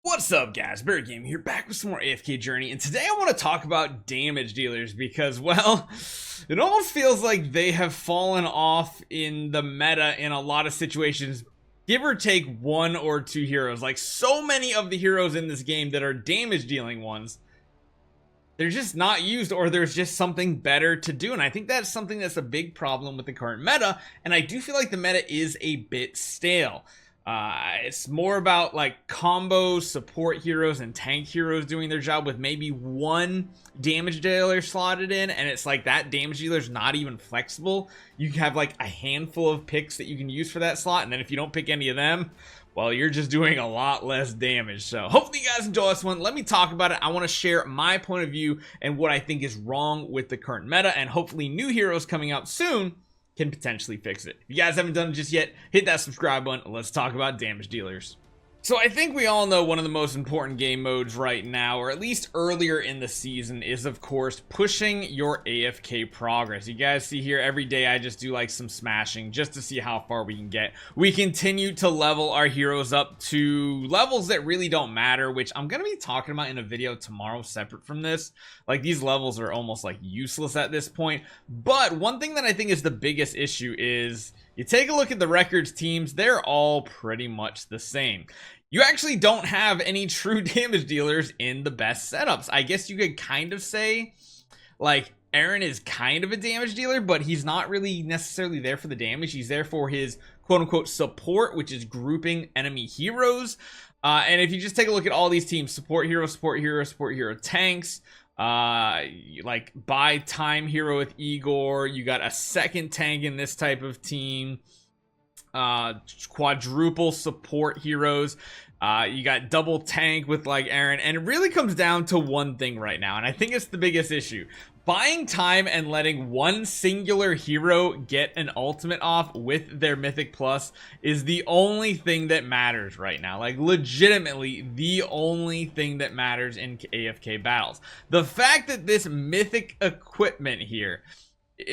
What's up guys, Bear Game here, back with some more AFK Journey, and today I want to talk about damage dealers because, well, it almost feels like they have fallen off in the meta in a lot of situations, give or take one or two heroes. Like, so many of the heroes in this game that are damage dealing ones, they're just not used, or there's just something better to do. And I think that's something that's a big problem with the current meta, and I do feel like the meta is a bit stale. It's more about like combo support heroes and tank heroes doing their job with maybe one damage dealer slotted in, and it's like that damage dealer's not even flexible. You have like a handful of picks that you can use for that slot, and then if you don't pick any of them, well, you're just doing a lot less damage. So hopefully you guys enjoy this one. Let me talk about it. I want to share my point of view and what I think is wrong with the current meta, and hopefully new heroes coming out soon can potentially fix it. If you guys haven't done it just yet, hit that subscribe button and let's talk about damage dealers. So I think we all know one of the most important game modes right now, or at least earlier in the season, is of course pushing your AFK progress. You guys see here, every day I just do like some smashing just to see how far we can get. We continue to level our heroes up to levels that really don't matter, which I'm gonna be talking about in a video tomorrow separate from this. Like, these levels are almost like useless at this point. But one thing that I think is the biggest issue is you take a look at the records teams, they're all pretty much the same. You actually don't have any true damage dealers in the best setups. I guess you could kind of say, like, Aaron is kind of a damage dealer, but he's not really necessarily there for the damage. He's there for his quote-unquote support, which is grouping enemy heroes. And if you just take a look at all these teams, support hero, tanks, like buy time hero with Igor, you got a second tank in this type of team, quadruple support heroes, you got double tank with like Aaron, and it really comes down to one thing right now, and I think it's the biggest issue. Buying time and letting one singular hero get an ultimate off with their Mythic Plus is the only thing that matters right now. Like, legitimately the only thing that matters in AFK battles. The fact that this Mythic equipment here,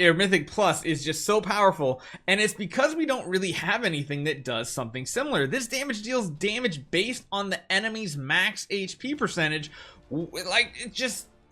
or Mythic Plus, is just so powerful, and it's because we don't really have anything that does something similar. This damage deals damage based on the enemy's max HP percentage. Like,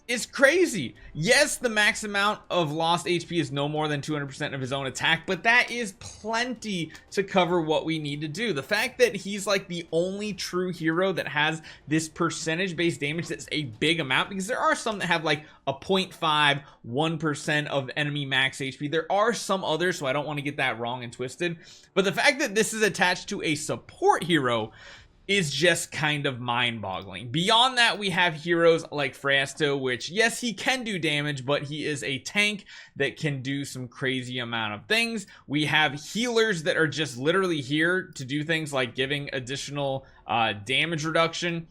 it's crazy. Yes, the max amount of lost HP is no more than 200% of his own attack, but that is plenty to cover what we need to do. The fact that he's like the only true hero that has this percentage based damage, that's a big amount, because there are some that have like a 0.5, 1% of enemy max HP. There are some others, so I don't want to get that wrong and twisted, but the fact that this is attached to a support hero is just kind of mind-boggling. Beyond that, we have heroes like Frasto, which, yes, he can do damage, but he is a tank that can do some crazy amount of things. We have healers that are just literally here to do things like giving additional damage reduction.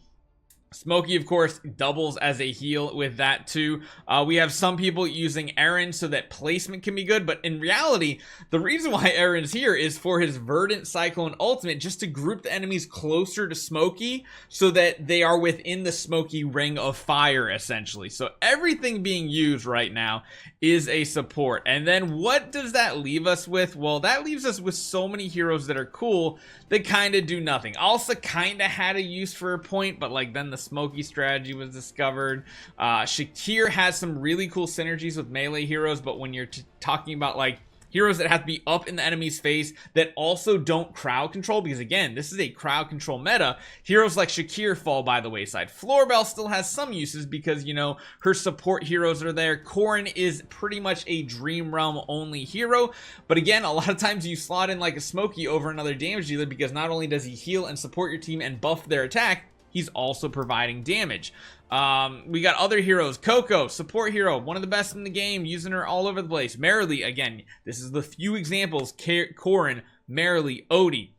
Smokey, of course, doubles as a heal with that too. We have some people using Aaron so that placement can be good, but in reality, the reason why Aaron's here is for his Verdant Cyclone ultimate, just to group the enemies closer to Smokey so that they are within the Smokey ring of fire, essentially. So everything being used right now is a support. And then what does that leave us with? Well, that leaves us with so many heroes that are cool that kind of do nothing. Also kind of had a use for a point, but like then the Smokey strategy was discovered. Shakir has some really cool synergies with melee heroes, but when you're talking about like heroes that have to be up in the enemy's face that also don't crowd control, because again, this is a crowd control meta, heroes like Shakir fall by the wayside. Florbell still has some uses because, you know, her support heroes are there. Corrin is pretty much a Dream Realm only hero, but again, a lot of times you slot in like a Smokey over another damage dealer, because not only does he heal and support your team and buff their attack, he's also providing damage. We got other heroes. Coco, support hero, one of the best in the game, using her all over the place. Merrily, again, this is the few examples. Corrin, Merrily, Odie.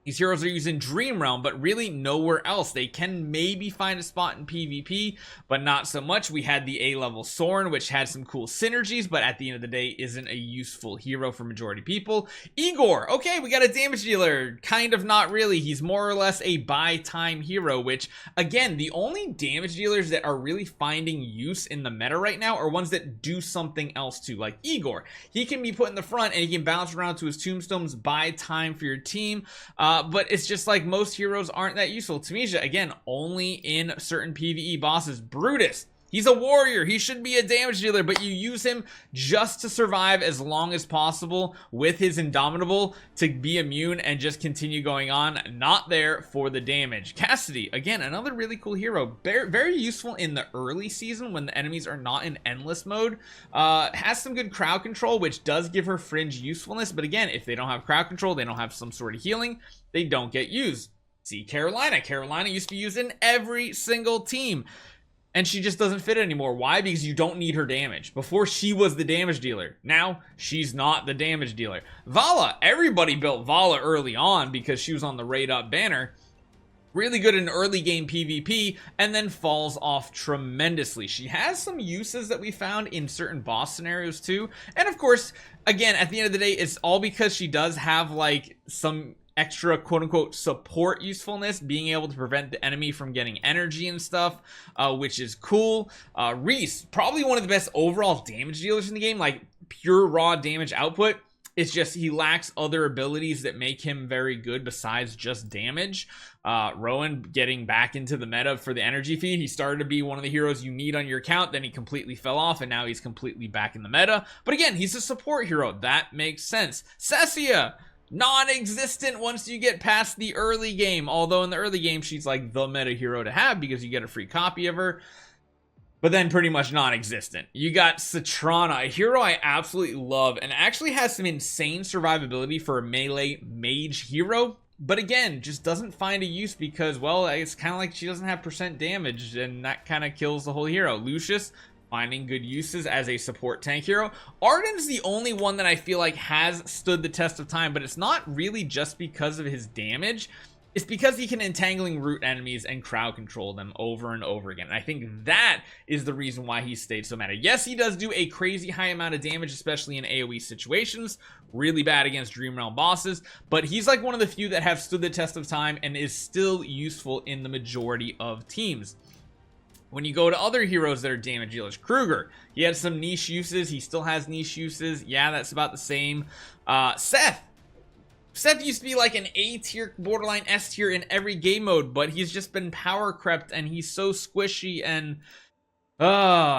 These heroes are using Dream Realm, but really nowhere else. They can maybe find a spot in PvP, but not so much. We had the A-level Soren, which had some cool synergies, but at the end of the day, isn't a useful hero for majority people. Igor, okay, we got a damage dealer. Kind of not really. He's more or less a buy time hero, which, again, the only damage dealers that are really finding use in the meta right now are ones that do something else too, like Igor. He can be put in the front and he can bounce around to his tombstones, buy time for your team. but it's just like most heroes aren't that useful. Tamisha, again, only in certain PvE bosses. Brutus, he's a warrior, he should be a damage dealer, but you use him just to survive as long as possible with his Indomitable to be immune and just continue going on, not there for the damage. Cassidy, again, another really cool hero, very useful in the early season when the enemies are not in endless mode. Has some good crowd control, which does give her fringe usefulness, but again, if they don't have crowd control, they don't have some sort of healing, they don't get used. See Carolina. Carolina used to be used in every single team, and she just doesn't fit anymore. Why? Because you don't need her damage. Before, she was the damage dealer. Now, she's not the damage dealer. Vala. Everybody built Vala early on because she was on the Raid Up banner. Really good in early game PvP, and then falls off tremendously. She has some uses that we found in certain boss scenarios too. And of course, again, at the end of the day, it's all because she does have like some extra quote-unquote support usefulness, being able to prevent the enemy from getting energy and stuff, which is cool. Reese, probably one of the best overall damage dealers in the game, like pure raw damage output. It's just he lacks other abilities that make him very good besides just damage. Rowan getting back into the meta for the energy feed. He started to be one of the heroes you need on your account, then he completely fell off, and now he's completely back in the meta. But again, he's a support hero. That makes sense. Sessia, non-existent once you get past the early game, although in the early game she's like the meta hero to have because you get a free copy of her, but then pretty much non-existent. You got Citrana, a hero I absolutely love and actually has some insane survivability for a melee mage hero, but again, just doesn't find a use because, well, it's kind of like she doesn't have percent damage, and that kind of kills the whole hero. Lucius, finding good uses as a support tank hero. Arden's the only one that I feel like has stood the test of time, but it's not really just because of his damage. It's because he can entangling root enemies and crowd control them over and over again. And I think that is the reason why he stayed so meta. Yes, he does do a crazy high amount of damage, especially in AoE situations. Really bad against Dream Realm bosses, but he's like one of the few that have stood the test of time and is still useful in the majority of teams. When you go to other heroes that are damage dealers, Kruger, he had some niche uses. He still has niche uses. Yeah, that's about the same. Seth used to be like an A tier, borderline S tier in every game mode, but he's just been power crept, and he's so squishy, and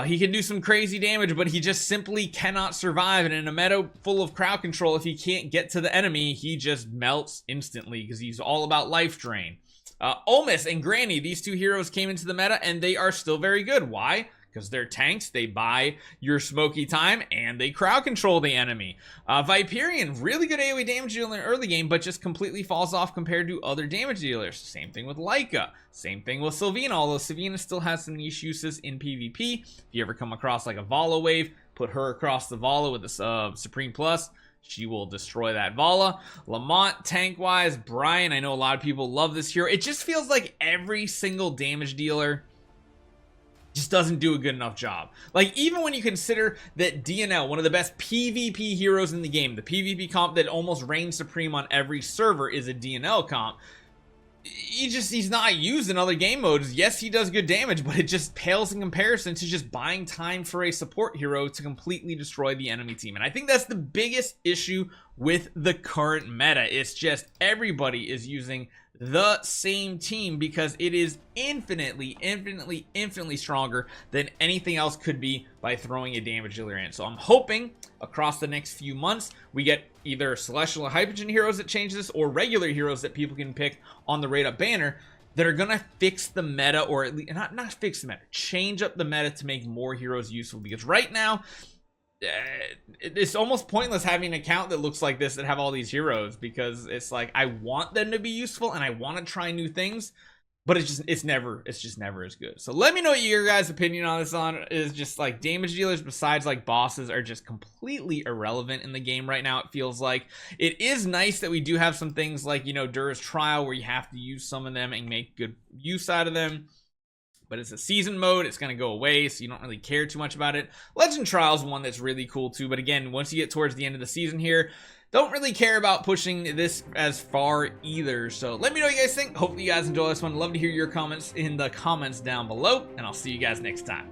he can do some crazy damage, but he just simply cannot survive. And in a meta full of crowd control, if he can't get to the enemy, he just melts instantly because he's all about life drain. Omis and Granny, these two heroes came into the meta and they are still very good. Why? Because they're tanks, they buy your smoky time, and they crowd control the enemy. Viperion, really good AoE damage dealer in the early game, but just completely falls off compared to other damage dealers. Same thing with Leica. Same thing with Sylvina, although Sylvina still has some niche uses in PvP. If you ever come across like a Vala wave, put her across the Vala with the Supreme Plus. She will destroy that Vala. Lamont, tank-wise. Brian, I know a lot of people love this hero. It just feels like every single damage dealer just doesn't do a good enough job. Like, even when you consider that DNL, one of the best PvP heroes in the game, the PvP comp that almost reigns supreme on every server is a DNL comp, he's not used in other game modes. Yes, he does good damage, but it just pales in comparison to just buying time for a support hero to completely destroy the enemy team. And I think that's the biggest issue with the current meta. It's just everybody is using the same team because it is infinitely stronger than anything else could be by throwing a damage dealer in. So I'm hoping across the next few months we get either Celestial or Hypogen heroes that change this, or regular heroes that people can pick on the Raid Up banner that are gonna fix the meta, or at least not fix the meta, change up the meta to make more heroes useful. Because right now it's almost pointless having an account that looks like this that have all these heroes, because it's like I want them to be useful and I want to try new things, but it's just never as good. So let me know what your guys' opinion on this is. Just like damage dealers besides like bosses are just completely irrelevant in the game right now. It feels like it is nice that we do have some things like, you know, Dura's Trial, where you have to use some of them and make good use out of them. But it's a season mode, it's going to go away, so you don't really care too much about it. Legend Trial is one that's really cool too, but again, once you get towards the end of the season here, don't really care about pushing this as far either. So let me know what you guys think. Hopefully you guys enjoy this one. Love to hear your comments in the comments down below, and I'll see you guys next time.